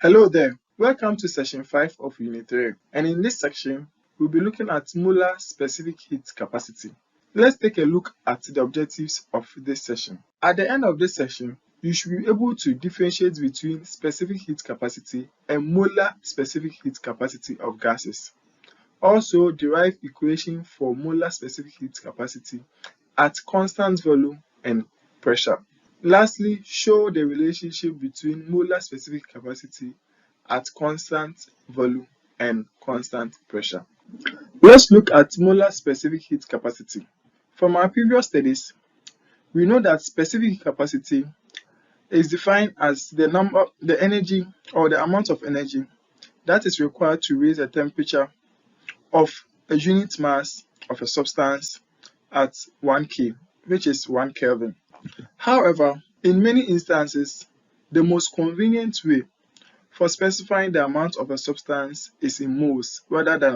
Hello there, welcome to section 5 of Unit 3, and in this section, we'll be looking at molar specific heat capacity. Let's take a look at the objectives of this session. At the end of this session, you should be able to differentiate between specific heat capacity and molar specific heat capacity of gases. Also, derive equation for molar specific heat capacity at constant volume and pressure. Lastly, show the relationship between molar specific capacity at constant volume and constant pressure. Let's look at molar specific heat capacity. From our previous studies, we know that specific heat capacity is defined as the energy or the amount of energy that is required to raise a temperature of a unit mass of a substance at 1 K, which is 1 Kelvin. However, in many instances, the most convenient way for specifying the amount of a substance is in moles rather than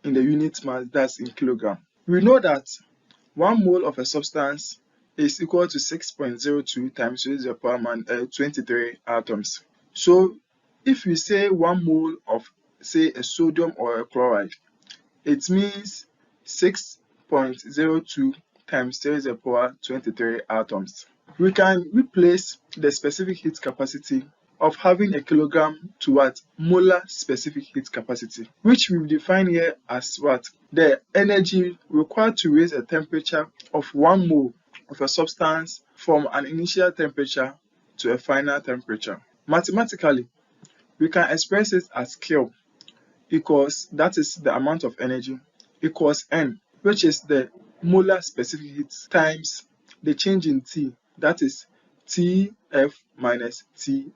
in the unit mass, that's in kilogram. We know that 1 mole of a substance is equal to 6.02 times 10 to the power 23 atoms. So if we say 1 mole of, say, a sodium or a chloride, it means 6.02 times 10 to the power 23 atoms. We can replace the specific heat capacity of having a kilogram to molar specific heat capacity, which we define here as the energy required to raise a temperature of 1 mole of a substance from an initial temperature to a final temperature. Mathematically, we can express it as Q equals, that is the amount of energy, equals N, which is the molar specific heat, times the change in T, that is Tf minus Ti.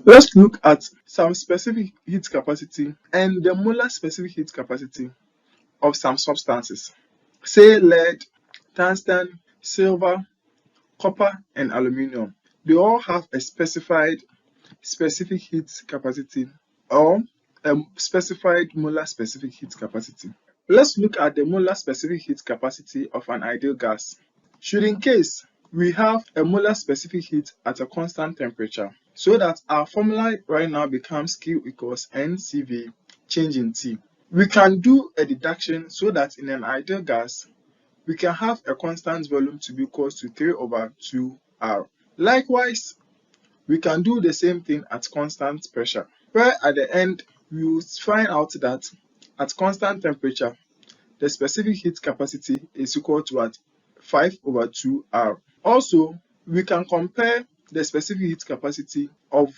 Let's look at some specific heat capacity and the molar specific heat capacity of some substances. Say lead, tungsten, silver, copper, and aluminium. They all have a specified specific heat capacity or a specified molar specific heat capacity. Let's look at the molar specific heat capacity of an ideal gas. Should in case we have a molar specific heat at a constant temperature, so that our formula right now becomes Q equals NCV change in T. We can do a deduction so that in an ideal gas, we can have a constant volume to be equal to 3/2R. Likewise, we can do the same thing at constant pressure, where at the end we will find out that at constant temperature, the specific heat capacity is equal to 5/2R. Also, we can compare the specific heat capacity of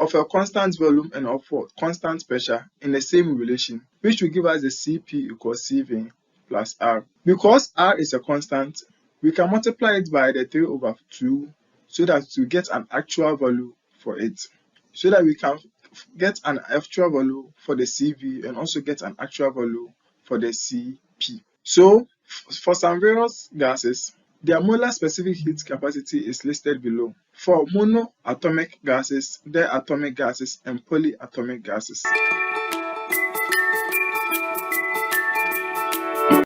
a constant volume and of constant pressure in the same relation, which will give us the Cp equals Cv plus R. Because R is a constant, we can multiply it by the 3/2 so that we get an actual value for it, so that we can get an actual value for the Cv and also get an actual value for the Cp. So for some various gases, their molar specific heat capacity is listed below. For monoatomic gases, diatomic gases, and polyatomic gases.